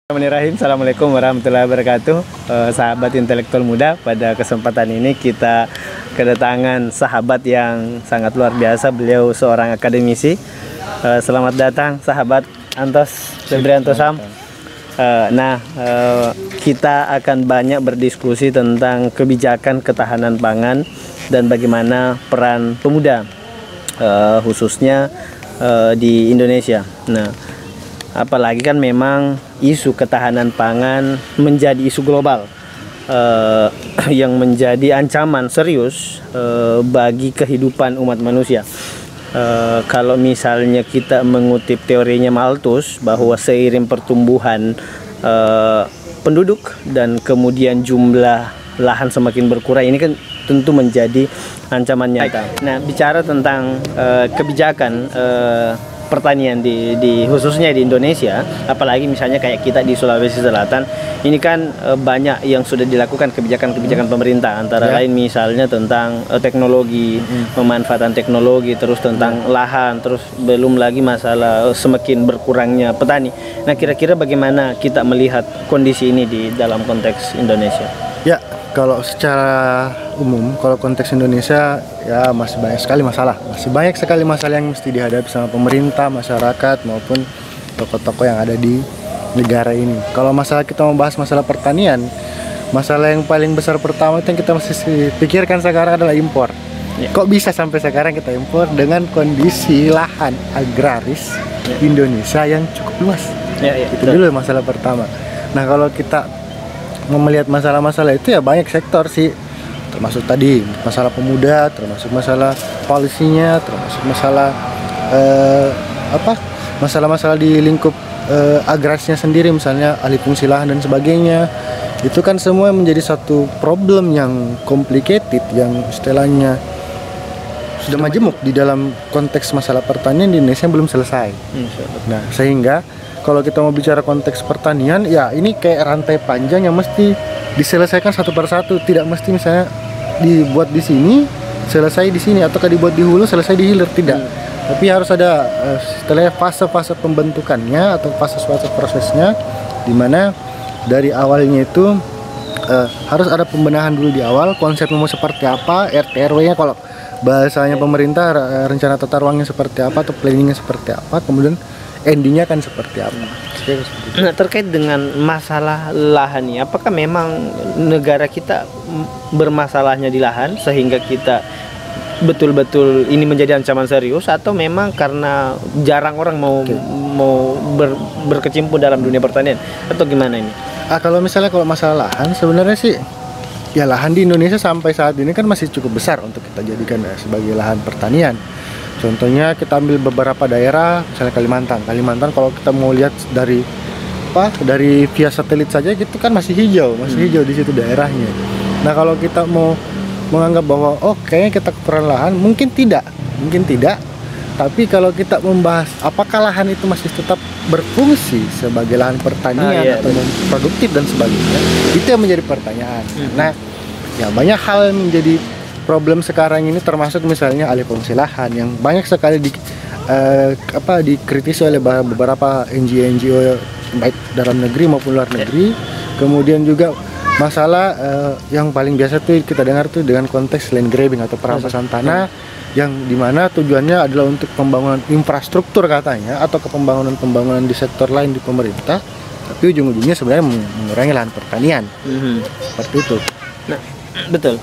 Bismillahirrahmanirrahim. Assalamualaikum warahmatullahi wabarakatuh. Sahabat intelektual muda, pada kesempatan ini kita kedatangan sahabat yang sangat luar biasa. Beliau seorang akademisi. Selamat datang sahabat Antos Febrianto Sam. Kita akan banyak berdiskusi tentang kebijakan ketahanan pangan dan bagaimana peran pemuda, khususnya di Indonesia. Apalagi kan memang isu ketahanan pangan menjadi isu global yang menjadi ancaman serius bagi kehidupan umat manusia. Kalau misalnya kita mengutip teorinya Malthus bahwa seiring pertumbuhan penduduk dan kemudian jumlah lahan semakin berkurang, ini kan tentu menjadi ancaman nyata. Nah, bicara tentang kebijakan pertanian di khususnya di Indonesia, apalagi misalnya kayak kita di Sulawesi Selatan, ini kan banyak yang sudah dilakukan kebijakan-kebijakan pemerintah, antara lain misalnya tentang teknologi, pemanfaatan teknologi, terus tentang lahan, terus belum lagi masalah semakin berkurangnya petani. Nah, kira-kira bagaimana kita melihat kondisi ini di dalam konteks Indonesia? Ya, kalau secara umum, kalau konteks Indonesia ya masih banyak sekali masalah yang mesti dihadapi sama pemerintah, masyarakat maupun tokoh-tokoh yang ada di negara ini. Kalau masalah kita membahas masalah pertanian, masalah yang paling besar pertama itu yang kita mesti pikirkan sekarang adalah impor. Kok bisa sampai sekarang kita impor dengan kondisi lahan agraris Indonesia yang cukup luas? Itu dulu masalah pertama. Nah, kalau kita melihat masalah-masalah itu ya banyak sektor sih, termasuk tadi masalah pemuda, termasuk masalah polisinya, termasuk masalah masalah-masalah di lingkup agrarnya sendiri, misalnya alih fungsi lahan dan sebagainya. Itu kan semua menjadi satu problem yang complicated, yang istilahnya sudah majemuk di dalam konteks masalah pertanian di Indonesia yang belum selesai. Nah, sehingga kalau kita mau bicara konteks pertanian, ya ini kayak rantai panjang yang mesti diselesaikan satu persatu. Tidak mesti misalnya dibuat di sini, selesai di sini, ataukah dibuat di hulu, selesai di hilir, tidak. Tapi harus ada setelah fase-fase pembentukannya atau fase-fase prosesnya, di mana dari awalnya itu harus ada pembenahan dulu di awal, konsepnya mau seperti apa, RT RW-nya kalau bahasanya pemerintah, rencana tata ruangnya seperti apa atau planningnya seperti apa, kemudian endingnya kan seperti apa. Nah, terkait dengan masalah lahan ini, apakah memang negara kita bermasalahnya di lahan sehingga kita betul-betul ini menjadi ancaman serius, atau memang karena jarang orang mau berkecimpung dalam dunia pertanian, atau gimana ini? Kalau masalah lahan, sebenarnya sih ya lahan di Indonesia sampai saat ini kan masih cukup besar untuk kita jadikan sebagai lahan pertanian. Contohnya kita ambil beberapa daerah, misalnya Kalimantan kalau kita mau lihat dari via satelit saja gitu kan masih hijau di situ daerahnya. Nah, kalau kita mau menganggap bahwa kayaknya kita kekurangan lahan, mungkin tidak. Tapi kalau kita membahas apakah lahan itu masih tetap berfungsi sebagai lahan pertanian atau produktif dan sebagainya, itu yang menjadi pertanyaan. Nah, ya banyak hal yang menjadi problem sekarang ini, termasuk misalnya alih fungsi lahan yang banyak sekali dikritisi oleh beberapa NGO baik dalam negeri maupun luar negeri. Kemudian juga masalah yang paling biasa tuh kita dengar tuh dengan konteks land grabbing atau perampasan tanah, yang dimana tujuannya adalah untuk pembangunan infrastruktur katanya, atau pembangunan di sektor lain di pemerintah, tapi ujung-ujungnya sebenarnya mengurangi lahan pertanian. Seperti itu. Nah, betul.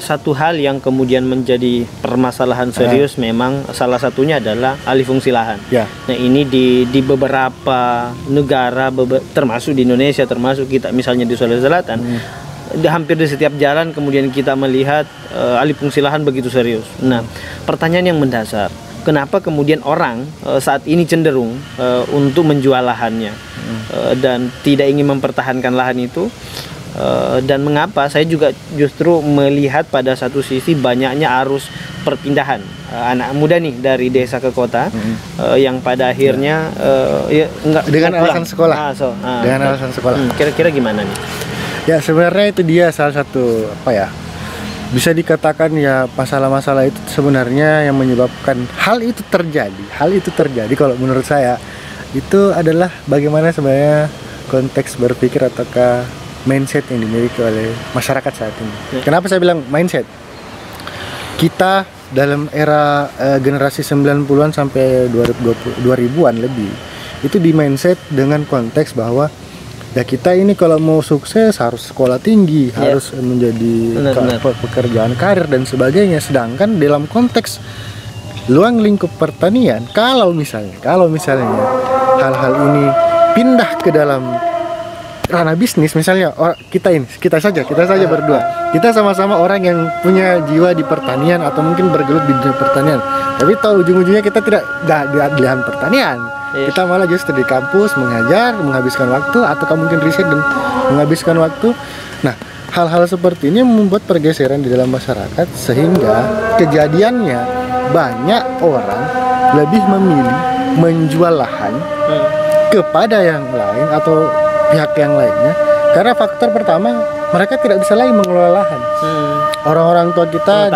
Satu hal yang kemudian menjadi permasalahan serius memang salah satunya adalah alih fungsi lahan. Nah, ini di beberapa negara, termasuk di Indonesia, termasuk kita misalnya di Sulawesi Selatan, hampir di setiap jalan kemudian kita melihat alih fungsi lahan begitu serius. Nah, pertanyaan yang mendasar, kenapa kemudian orang saat ini cenderung untuk menjual lahannya dan tidak ingin mempertahankan lahan itu? Dan mengapa saya juga justru melihat pada satu sisi banyaknya arus perpindahan anak muda nih dari desa ke kota, yang pada akhirnya dengan alasan sekolah. Dengan alasan sekolah. Kira-kira gimana nih? Ya, sebenarnya itu dia salah satu bisa dikatakan ya, masalah-masalah itu sebenarnya yang menyebabkan hal itu terjadi. Kalau menurut saya itu adalah bagaimana sebenarnya konteks berpikir ataukah mindset yang dimiliki oleh masyarakat saat ini. Kenapa saya bilang mindset? Kita dalam era generasi 90-an sampai 2000-an lebih, itu di mindset dengan konteks bahwa ya kita ini kalau mau sukses harus sekolah tinggi, harus menjadi pekerjaan karir dan sebagainya. Sedangkan dalam konteks luang lingkup pertanian, kalau misalnya hal-hal ini pindah ke dalam ranah bisnis, misalnya kita saja berdua, kita sama-sama orang yang punya jiwa di pertanian atau mungkin bergelut di dunia pertanian, tapi tahu ujung-ujungnya kita tidak di lahan pertanian, kita malah justru di kampus mengajar, menghabiskan waktu, atau mungkin riset dan menghabiskan waktu. Nah, hal-hal seperti ini membuat pergeseran di dalam masyarakat, sehingga kejadiannya banyak orang lebih memilih menjual lahan kepada yang lain atau pihak yang lainnya, karena faktor pertama, mereka tidak bisa lagi mengelola lahan. Orang-orang tua kita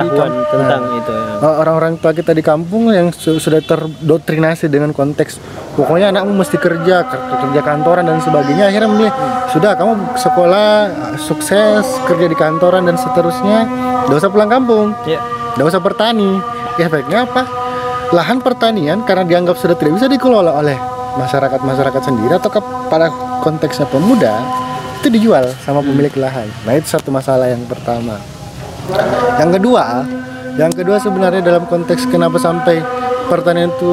orang-orang tua kita di kampung yang sudah terdoktrinasi dengan konteks pokoknya anakmu mesti kerja kantoran dan sebagainya, akhirnya memilih sudah kamu sekolah sukses, kerja di kantoran dan seterusnya, tidak usah pulang kampung, tidak usah bertani. Efeknya apa? Lahan pertanian karena dianggap sudah tidak bisa dikelola oleh masyarakat sendiri atau pada konteksnya pemuda, itu dijual sama pemilik lahan. Nah, itu satu masalah yang pertama. Yang kedua sebenarnya dalam konteks kenapa sampai pertanian itu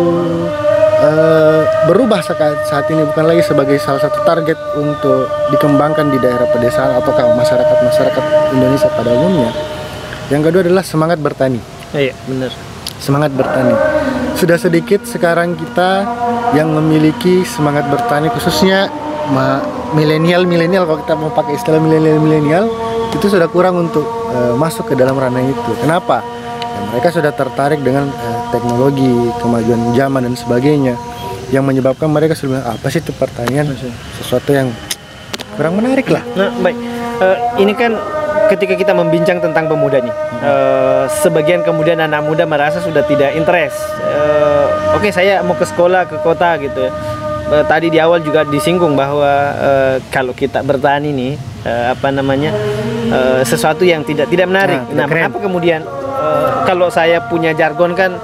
berubah saat ini bukan lagi sebagai salah satu target untuk dikembangkan di daerah pedesaan ataukah masyarakat Indonesia pada umumnya. Yang kedua adalah semangat bertani. Iya, benar. Semangat bertani. Sudah sedikit sekarang kita yang memiliki semangat bertani, khususnya milenial kalau kita mau pakai istilah milenial itu sudah kurang untuk masuk ke dalam ranah itu. Kenapa? Ya, mereka sudah tertarik dengan teknologi, kemajuan zaman dan sebagainya, yang menyebabkan mereka sudah apa sih itu pertanian, sesuatu yang kurang menarik lah. Nah, baik. Ini kan ketika kita membincang tentang pemuda nih, sebagian kemudian anak muda merasa sudah tidak interest. Oke, saya mau ke sekolah ke kota gitu ya. Tadi di awal juga disinggung bahwa kalau kita bertani nih sesuatu yang tidak menarik. Nah, mengapa kemudian kalau saya punya jargon kan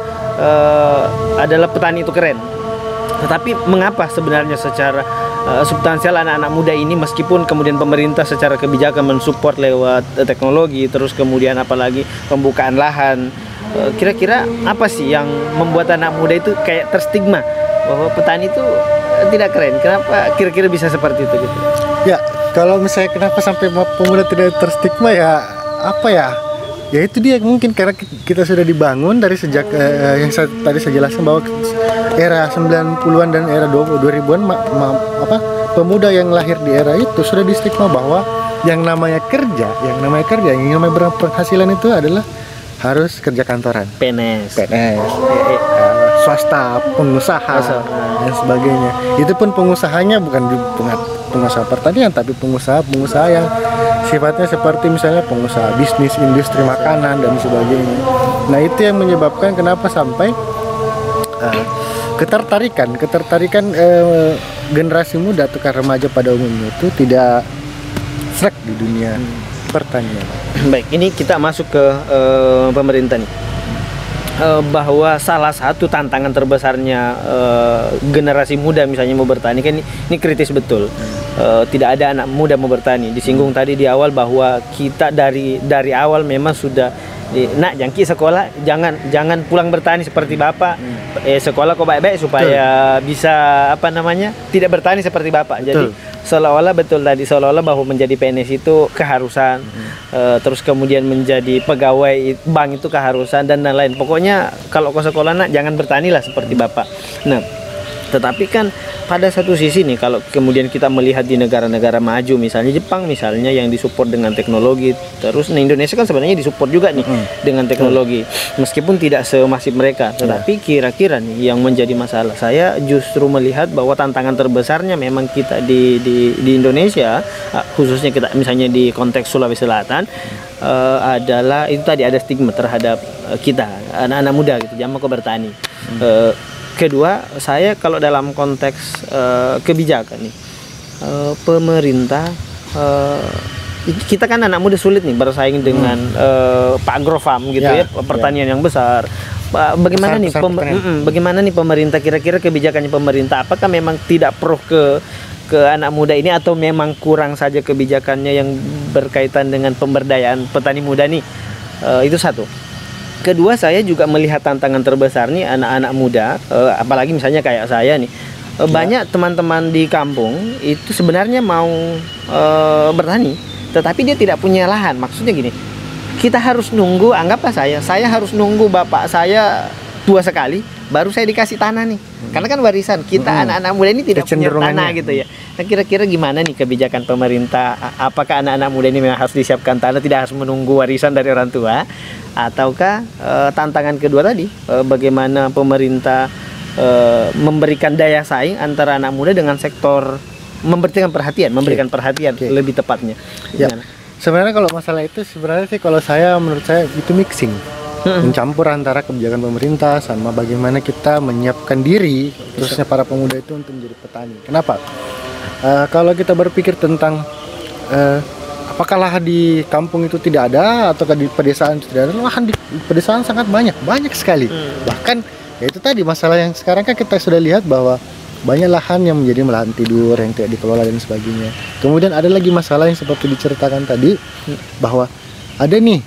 adalah petani itu keren. Tetapi mengapa sebenarnya secara substansial anak-anak muda ini, meskipun kemudian pemerintah secara kebijakan mensupport lewat teknologi, terus kemudian apalagi pembukaan lahan, kira-kira apa sih yang membuat anak muda itu kayak terstigma bahwa petani itu tidak keren? Kenapa kira-kira bisa seperti itu gitu? Ya, kalau misalnya kenapa sampai pemuda tidak terstigma, ya apa ya? Ya itu dia, mungkin karena kita sudah dibangun dari sejak yang tadi saya jelaskan bahwa era 90-an dan era 2000-an pemuda yang lahir di era itu sudah distigma bahwa yang namanya kerja, yang namanya berpenghasilan itu adalah harus kerja kantoran, PNS, swasta, pengusaha dan sebagainya. Itu pun pengusahanya bukan pengusaha pertanian, tapi pengusaha yang sifatnya seperti misalnya pengusaha bisnis, industri makanan dan sebagainya. Nah, itu yang menyebabkan kenapa sampai ketertarikan generasi muda atau remaja pada umumnya itu tidak srek di dunia pertanian. Baik, ini kita masuk ke pemerintah nih. Bahwa salah satu tantangan terbesarnya generasi muda misalnya mau bertani kan ini kritis betul. Tidak ada anak muda mau bertani. Disinggung tadi di awal bahwa kita dari awal memang sudah jangki sekolah, jangan pulang bertani seperti bapak. Sekolah kok baik-baik supaya bisa tidak bertani seperti bapak. Jadi seolah-olah bahwa menjadi PNS itu keharusan, terus kemudian menjadi pegawai bank itu keharusan dan lain-lain. Pokoknya kalau ke sekolah jangan bertani lah seperti bapak. Nah, tetapi kan pada satu sisi nih, kalau kemudian kita melihat di negara-negara maju, misalnya Jepang misalnya yang disupport dengan teknologi, terus Indonesia kan sebenarnya disupport juga nih dengan teknologi, meskipun tidak semasif mereka. Tetapi kira-kira nih yang menjadi masalah, saya justru melihat bahwa tantangan terbesarnya memang kita di Indonesia, khususnya kita misalnya di konteks Sulawesi Selatan, adalah itu tadi ada stigma terhadap kita anak-anak muda gitu, jangan mau bertani. Kedua, saya kalau dalam konteks kebijakan nih, pemerintah, kita kan anak muda sulit nih bersaing dengan Pak Agrofarm gitu ya, pertanian yang besar. Bagaimana bagaimana nih pemerintah, kira-kira kebijakannya pemerintah, apakah memang tidak pro ke anak muda ini, atau memang kurang saja kebijakannya yang berkaitan dengan pemberdayaan petani muda nih? Itu satu. Kedua, saya juga melihat tantangan terbesar nih anak-anak muda, apalagi misalnya kayak saya nih, banyak teman-teman di kampung itu sebenarnya mau bertani, tetapi dia tidak punya lahan. Maksudnya gini, kita harus nunggu, anggaplah saya harus nunggu bapak saya tua sekali baru saya dikasih tanah nih, karena kan warisan kita anak-anak muda ini tidak punya tanah gitu ya. Nah, kira-kira gimana nih kebijakan pemerintah? Apakah anak-anak muda ini memang harus disiapkan tanah, tidak harus menunggu warisan dari orang tua, ataukah tantangan kedua tadi, bagaimana pemerintah memberikan daya saing antara anak muda dengan sektor, memberikan perhatian lebih tepatnya? Gimana? Sebenarnya kalau masalah itu sebenarnya sih menurut saya itu mixing, mencampur antara kebijakan pemerintah sama bagaimana kita menyiapkan diri khususnya para pemuda itu untuk menjadi petani. Kenapa? Kalau kita berpikir tentang apakah lahan di kampung itu tidak ada ataukah di pedesaan itu tidak ada, lahan di pedesaan sangat banyak sekali. Bahkan ya itu tadi masalah yang sekarang kan kita sudah lihat bahwa banyak lahan yang menjadi lahan tidur yang tidak dikelola dan sebagainya. Kemudian ada lagi masalah yang seperti diceritakan tadi, bahwa ada nih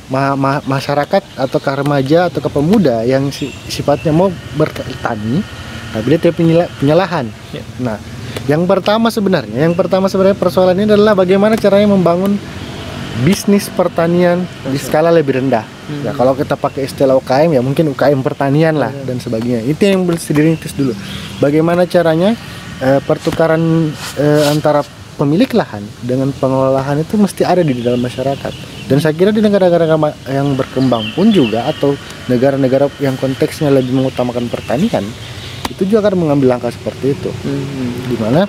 masyarakat atau remaja atau pemuda yang sifatnya mau bertani tapi dia tidak punya lahan. Nah, yang pertama sebenarnya persoalan ini adalah bagaimana caranya membangun bisnis pertanian di skala lebih rendah. Ya, kalau kita pakai istilah UKM ya mungkin UKM pertanian lah dan sebagainya. Itu yang mesti dirintis dulu. Bagaimana caranya pertukaran antara pemilik lahan dengan pengelola lahan itu mesti ada di dalam masyarakat. Dan saya kira di negara-negara yang berkembang pun juga, atau negara-negara yang konteksnya lebih mengutamakan pertanian, itu juga akan mengambil langkah seperti itu. Di mana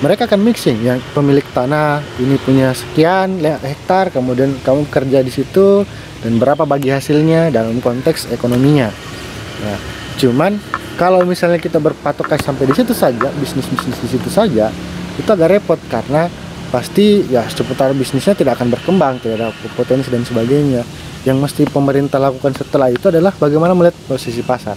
mereka akan mixing, yang pemilik tanah ini punya sekian hektar, kemudian kamu kerja di situ dan berapa bagi hasilnya dalam konteks ekonominya. Nah, cuman kalau misalnya kita berpatokan sampai di situ saja, bisnis di situ saja, itu agak repot karena pasti ya seputar bisnisnya tidak akan berkembang, tidak ada potensi dan sebagainya. Yang mesti pemerintah lakukan setelah itu adalah bagaimana melihat posisi pasar.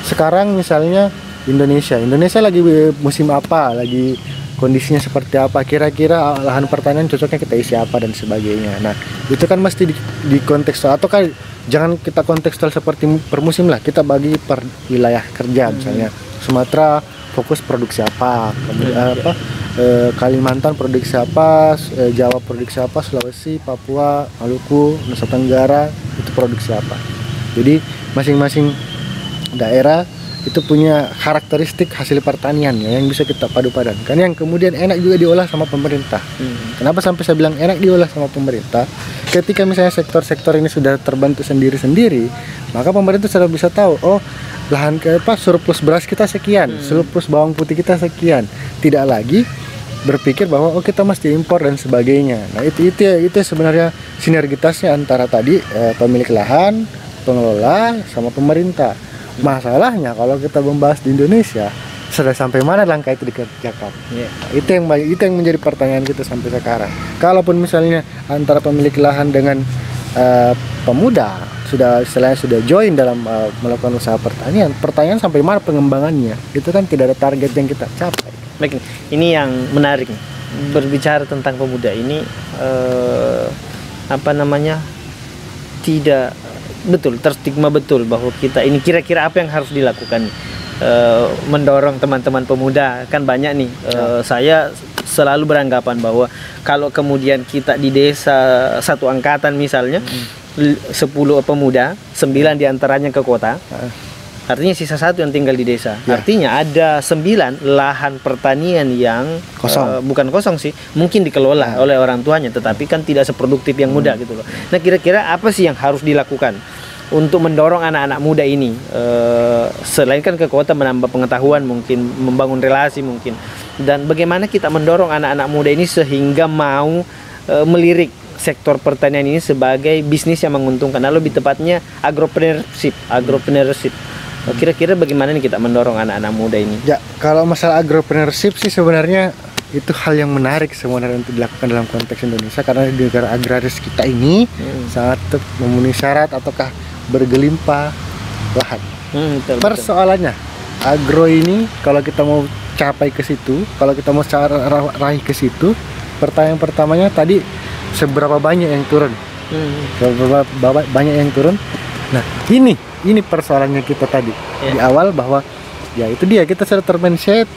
Sekarang misalnya Indonesia lagi musim apa, lagi kondisinya seperti apa, kira-kira lahan pertanian cocoknya kita isi apa dan sebagainya. Nah, itu kan mesti di kontekstual, atau kan jangan kita kontekstual seperti per musim lah, kita bagi per wilayah kerja. Misalnya Sumatera fokus produksi apa, Kalimantan produksi apa, Jawa produksi apa, Sulawesi, Papua, Maluku, Nusa Tenggara itu produksi apa. Jadi masing-masing daerah itu punya karakteristik hasil pertanian yang bisa kita padu-padankan, yang kemudian enak juga diolah sama pemerintah. Kenapa sampai saya bilang enak diolah sama pemerintah? Ketika misalnya sektor-sektor ini sudah terbantu sendiri-sendiri, maka pemerintah sudah bisa tahu, oh lahan surplus beras kita sekian, surplus bawang putih kita sekian. Tidak lagi berpikir bahwa oh kita mesti impor dan sebagainya. Nah itu sebenarnya sinergitasnya antara tadi pemilik lahan, pengelola sama pemerintah. Masalahnya kalau kita membahas di Indonesia, sudah sampai mana langkah itu dikerjakan? Itu yang menjadi pertanyaan kita sampai sekarang. Kalaupun misalnya antara pemilik lahan dengan pemuda sudah join dalam melakukan usaha pertanian, pertanyaan sampai mana pengembangannya? Itu kan tidak ada target yang kita capai. Baik, ini yang menarik berbicara tentang pemuda ini, tidak betul, terstigma betul bahwa kita ini kira-kira apa yang harus dilakukan mendorong teman-teman pemuda. Kan banyak nih, saya selalu beranggapan bahwa kalau kemudian kita di desa satu angkatan misalnya 10 pemuda, 9 diantaranya ke kota, artinya sisa 1 yang tinggal di desa. Artinya ada 9 lahan pertanian yang bukan kosong sih, mungkin dikelola oleh orang tuanya, tetapi kan tidak seproduktif yang muda gitu loh. Nah, kira-kira apa sih yang harus dilakukan untuk mendorong anak-anak muda ini, selain kan ke kota menambah pengetahuan, mungkin membangun relasi mungkin, dan bagaimana kita mendorong anak-anak muda ini sehingga mau melirik sektor pertanian ini sebagai bisnis yang menguntungkan, lebih tepatnya agropreneurship. Kira-kira bagaimana nih kita mendorong anak-anak muda ini? Ya, kalau masalah agropreneurship sih sebenarnya itu hal yang menarik sebenarnya untuk dilakukan dalam konteks Indonesia, karena di negara agraris kita ini sangat memenuhi syarat ataukah bergelimpah lahan. Betul, Persoalannya agro ini kalau kita mau capai ke situ, kalau kita mau raih ke situ, pertanyaan pertamanya tadi seberapa banyak yang turun? Seberapa banyak yang turun? Nah, ini persoalannya kita tadi di awal, bahwa ya itu dia, kita sudah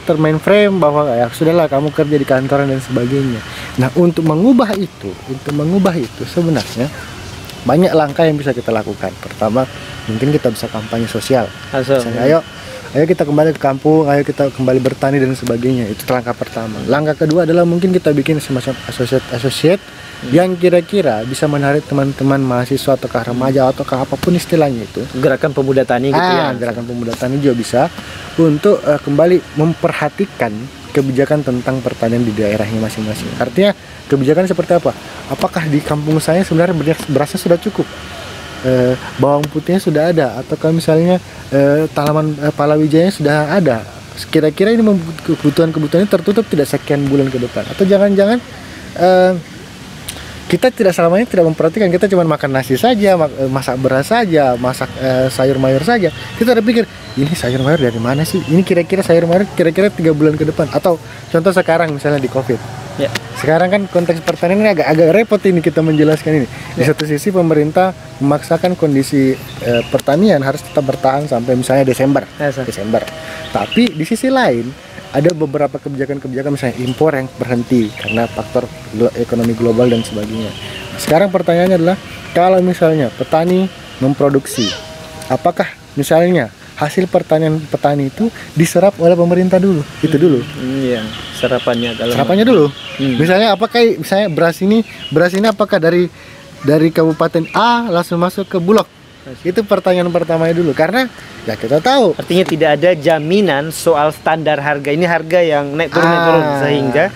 termainframe bahwa ya sudahlah kamu kerja di kantoran dan sebagainya. Nah, untuk mengubah itu sebenarnya banyak langkah yang bisa kita lakukan. Pertama, mungkin kita bisa kampanye sosial. Misalnya, ayo kita kembali ke kampung, ayo kita kembali bertani dan sebagainya. Itu langkah pertama. Langkah kedua adalah mungkin kita bikin semacam associate yang kira-kira bisa menarik teman-teman mahasiswa ataukah remaja ataukah apapun istilahnya itu. Gerakan pemuda tani gitu ya. Gerakan pemuda tani juga bisa untuk kembali memperhatikan kebijakan tentang pertanian di daerahnya masing-masing. Artinya kebijakan seperti apa? Apakah di kampung saya sebenarnya berasnya sudah cukup? Bawang putihnya sudah ada, ataukah misalnya tanaman palawijanya sudah ada? Kira-kira ini kebutuhan-kebutuhannya tertutup tidak sekian bulan ke depan? Atau jangan-jangan kita tidak selamanya tidak memperhatikan, kita cuma makan nasi saja, masak beras saja, masak sayur mayur saja. Kita udah pikir, ini sayur mayur dari mana sih? Ini kira-kira sayur mayur kira-kira 3 bulan ke depan. Atau contoh sekarang misalnya di COVID. Ya. Sekarang kan konteks pertanian ini agak repot ini kita menjelaskan ini. Di satu sisi pemerintah memaksakan kondisi pertanian harus tetap bertahan sampai misalnya Desember. Tapi di sisi lain ada beberapa kebijakan-kebijakan misalnya impor yang berhenti karena faktor ekonomi global dan sebagainya. Sekarang pertanyaannya adalah, kalau misalnya petani memproduksi, apakah misalnya hasil pertanian petani itu diserap oleh pemerintah dulu? Itu dulu. Iya, serapannya dulu. Misalnya apakah misalnya beras ini apakah dari kabupaten A langsung masuk ke Bulog? Itu pertanyaan pertamanya dulu, karena ya kita tahu artinya tidak ada jaminan soal standar harga. Ini harga yang naik turun sehingga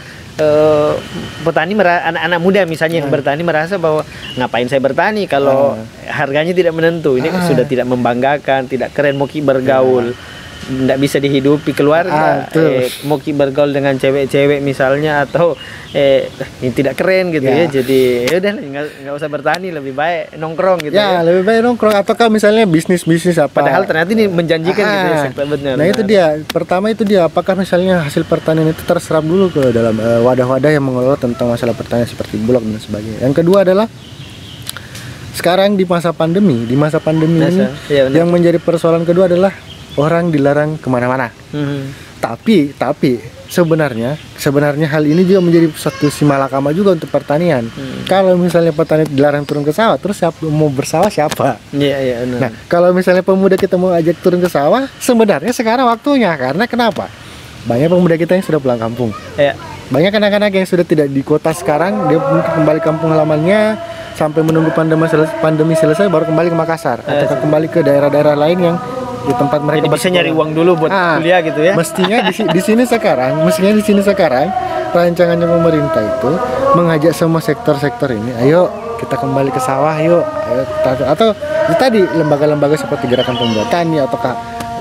petani anak-anak muda misalnya yang bertani merasa bahwa ngapain saya bertani kalau harganya tidak menentu. Ini sudah tidak membanggakan, tidak keren, mau bergaul tidak bisa dihidupi keluarga, mau bergaul dengan cewek-cewek misalnya, atau ini tidak keren gitu ya. Jadi ya udah nggak usah bertani, lebih baik nongkrong gitu ya. Lebih baik nongkrong, ataukah misalnya bisnis apa. Padahal ternyata ini menjanjikan gitu ya, benar. Nah, itu dia. Pertama itu dia, apakah misalnya hasil pertanian itu terserap dulu ke dalam wadah-wadah yang mengelola tentang masalah pertanian seperti Bulog dan sebagainya. Yang kedua adalah sekarang di masa pandemi ini yang menjadi persoalan kedua adalah orang dilarang kemana-mana. Tapi sebenarnya hal ini juga menjadi satu simalakama juga untuk pertanian. Kalau misalnya petani dilarang turun ke sawah, terus siapa mau bersawah siapa? Nah, kalau misalnya pemuda kita mau ajak turun ke sawah, sebenarnya sekarang waktunya. Karena kenapa? Banyak pemuda kita yang sudah pulang kampung. Banyak anak-anak yang sudah tidak di kota sekarang, dia mungkin kembali kampung halamannya sampai menunggu pandemi selesai baru kembali ke Makassar atau kembali ke daerah-daerah lain yang di tempat mereka bisa nyari uang dulu buat kuliah gitu ya. Mestinya di sini sekarang rancangannya pemerintah itu mengajak semua sektor-sektor ini, ayo kita kembali ke sawah, atau tadi lembaga-lembaga seperti Gerakan Pemuda Tani atau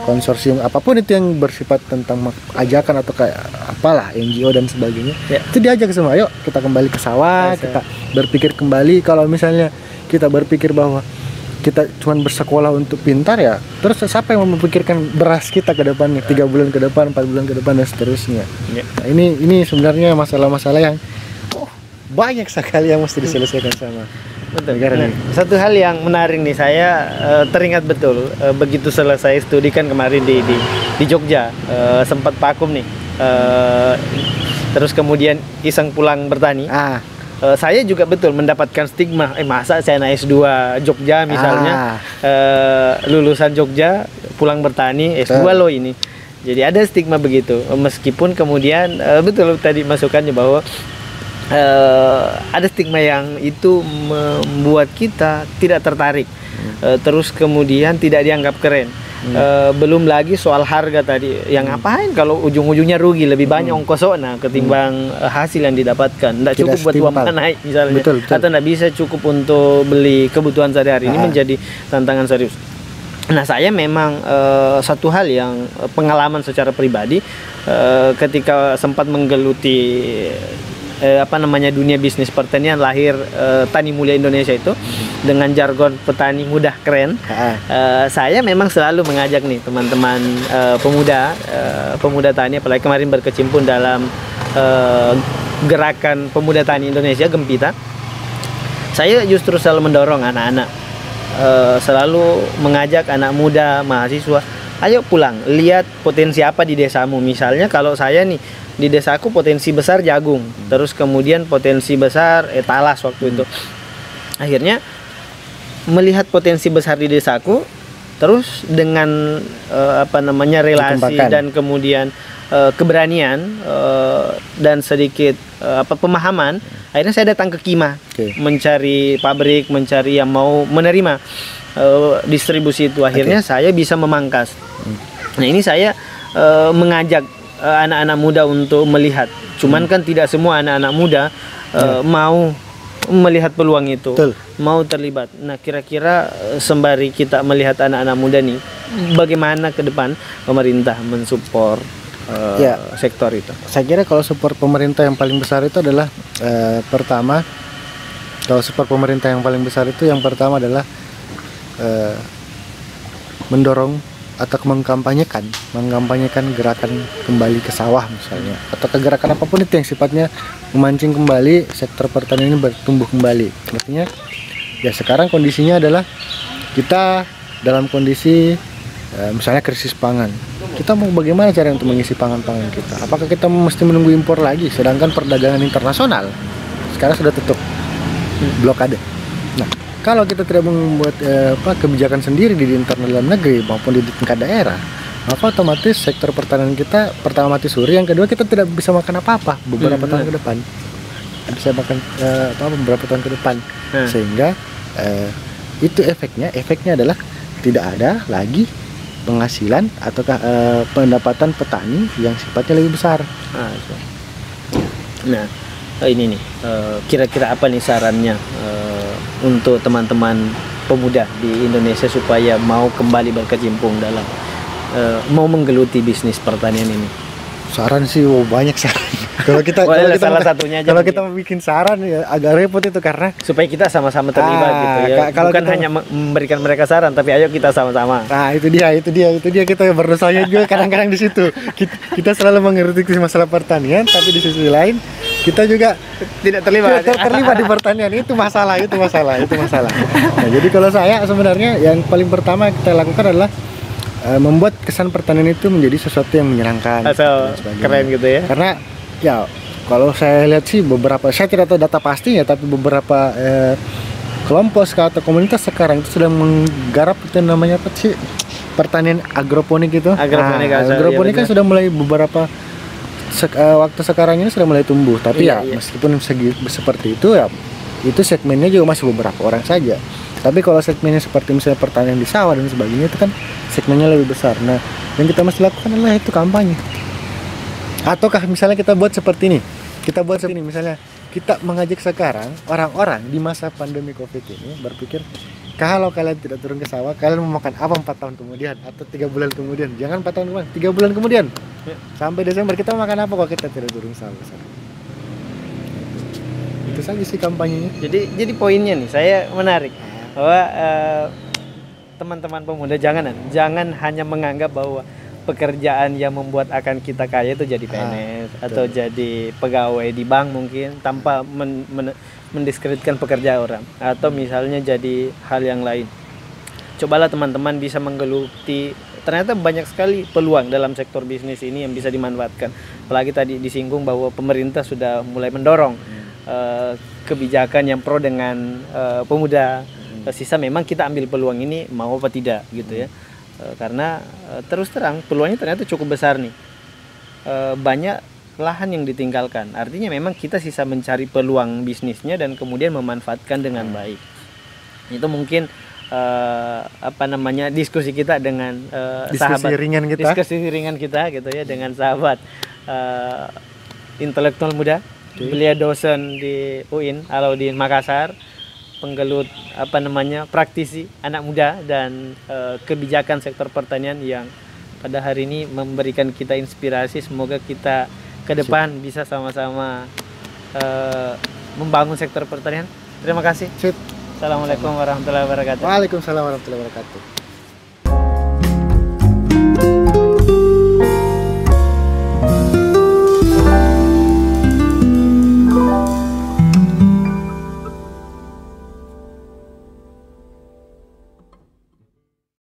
konsorsium apapun itu yang bersifat tentang ajakan atau kayak apalah NGO dan sebagainya, itu diajak semua, ayo kita kembali ke sawah, kita berpikir kembali. Kalau misalnya kita berpikir bahwa kita cuma bersekolah untuk pintar, ya terus siapa yang memikirkan beras kita ke depannya 3 bulan ke depan, 4 bulan ke depan dan seterusnya. Nah, ini sebenarnya masalah-masalah yang banyak sekali yang mesti diselesaikan sama negara ini. Satu hal yang menarik nih, saya teringat betul begitu selesai studi kan kemarin di Jogja, sempat vakum nih, terus kemudian iseng pulang bertani. Saya juga betul mendapatkan stigma, masa saya naik S2 Jogja misalnya, lulusan Jogja pulang bertani, S2 loh ini. Jadi ada stigma begitu, meskipun kemudian betul tadi masukannya bahwa ada stigma yang itu membuat kita tidak tertarik, terus kemudian tidak dianggap keren. Belum lagi soal harga tadi, yang ngapain kalau ujung-ujungnya rugi, lebih banyak ongkosnya ketimbang hasil yang didapatkan. Tidak cukup buat uang naik misalnya, atau tidak bisa cukup untuk beli kebutuhan sehari-hari. Ini menjadi tantangan serius. Nah, saya memang satu hal yang pengalaman secara pribadi ketika sempat menggeluti dunia bisnis pertanian, lahir Tani Mulia Indonesia itu dengan jargon petani mudah keren. Saya memang selalu mengajak nih teman-teman pemuda tani, apalagi kemarin berkecimpung dalam gerakan pemuda tani Indonesia Gempita. Saya justru selalu mendorong anak-anak, selalu mengajak anak muda, mahasiswa, ayo pulang, lihat potensi apa di desamu. Misalnya kalau saya nih, di desaku potensi besar jagung, terus kemudian potensi besar talas waktu itu. Akhirnya melihat potensi besar di desaku, terus dengan relasi dan kemudian keberanian dan sedikit pemahaman, akhirnya saya datang ke Kima, mencari pabrik, mencari yang mau menerima distribusi itu. Akhirnya saya bisa memangkas. Nah, ini saya mengajak anak-anak muda untuk melihat. Cuman kan tidak semua anak-anak muda mau melihat peluang itu, mau terlibat. Nah, kira-kira sembari kita melihat anak-anak muda nih, bagaimana ke depan pemerintah mensupport sektor itu? Saya kira kalau support pemerintah yang paling besar itu adalah pertama, kalau support pemerintah yang paling besar itu yang pertama adalah mendorong atau mengkampanyekan gerakan kembali ke sawah misalnya, atau gerakan apapun itu yang sifatnya memancing kembali sektor pertanian ini bertumbuh kembali. Artinya ya sekarang kondisinya adalah kita dalam kondisi misalnya krisis pangan. Kita mau bagaimana cara untuk mengisi pangan-pangan kita? Apakah kita mesti menunggu impor lagi? Sedangkan perdagangan internasional sekarang sudah tutup, blokade. Nah, kalau kita tidak membuat kebijakan sendiri di internal dalam negeri maupun di tingkat daerah, maka otomatis sektor pertanian kita pertama mati suri, yang kedua kita tidak bisa makan apa-apa beberapa tahun ke depan. Bisa makan beberapa tahun ke depan. Sehingga itu efeknya adalah tidak ada lagi penghasilan ataukah pendapatan petani yang sifatnya lebih besar. Nah, ini nih kira-kira apa nih sarannya untuk teman-teman pemuda di Indonesia supaya mau kembali berkecimpung dalam mau menggeluti bisnis pertanian ini? Saran sih banyak saran. Kalau kita kalau kita mau bikin saran ya agak repot itu, karena supaya kita sama-sama terlibat gitu ya. Bukan hanya memberikan mereka saran, tapi ayo kita sama-sama. Nah, itu dia kita berdosanya juga kadang-kadang di situ. Kita selalu mengerti masalah pertanian, tapi di sisi lain kita juga tidak terlibat di pertanian. Itu masalah. Nah, jadi kalau saya sebenarnya yang paling pertama kita lakukan adalah membuat kesan pertanian itu menjadi sesuatu yang menyenangkan, keren gitu ya. Karena ya kalau saya lihat sih beberapa, saya tidak tahu data pastinya, tapi beberapa kelompok atau komunitas sekarang itu sudah menggarap itu namanya apa sih, pertanian agroponik itu. Agroponik kan sudah mulai beberapa waktu sekarang ini sudah mulai tumbuh, tapi meskipun seperti itu ya, itu segmennya juga masih beberapa orang saja. Tapi kalau segmennya seperti misalnya pertanian di sawah dan sebagainya, itu kan segmennya lebih besar. Nah, yang kita mesti lakukan adalah itu kampanye. Ataukah misalnya kita buat seperti ini, misalnya kita mengajak sekarang orang-orang di masa pandemi COVID ini berpikir, kalau kalian tidak turun ke sawah, kalian mau makan apa 4 tahun kemudian atau 3 bulan kemudian? Jangan 4 tahun kemudian, 3 bulan kemudian. Sampai Desember kita makan apa kalau kita tidak turun ke sawah? Itu saja sih kampanyenya. Jadi poinnya nih, saya menarik bahwa teman-teman pemuda jangan hanya menganggap bahwa pekerjaan yang membuat akan kita kaya itu jadi PNS atau jadi pegawai di bank mungkin, tanpa mendiskreditkan pekerjaan orang, atau misalnya jadi hal yang lain. Cobalah teman-teman bisa menggeluti, ternyata banyak sekali peluang dalam sektor bisnis ini yang bisa dimanfaatkan. Apalagi tadi disinggung bahwa pemerintah sudah mulai mendorong kebijakan yang pro dengan pemuda. Sisa memang kita ambil peluang ini mau apa tidak gitu ya. Karena terus terang peluangnya ternyata cukup besar nih. Banyak lahan yang ditinggalkan. Artinya memang kita sisa mencari peluang bisnisnya dan kemudian memanfaatkan dengan baik. Itu mungkin diskusi kita dengan diskusi ringan kita gitu ya, dengan sahabat intelektual muda. Beliau dosen di UIN Alauddin Makassar, penggelut praktisi anak muda dan kebijakan sektor pertanian yang pada hari ini memberikan kita inspirasi. Semoga kita ke depan bisa sama-sama membangun sektor pertanian. Terima kasih. Sip. Assalamualaikum warahmatullahi wabarakatuh. Waalaikumsalam warahmatullahi wabarakatuh.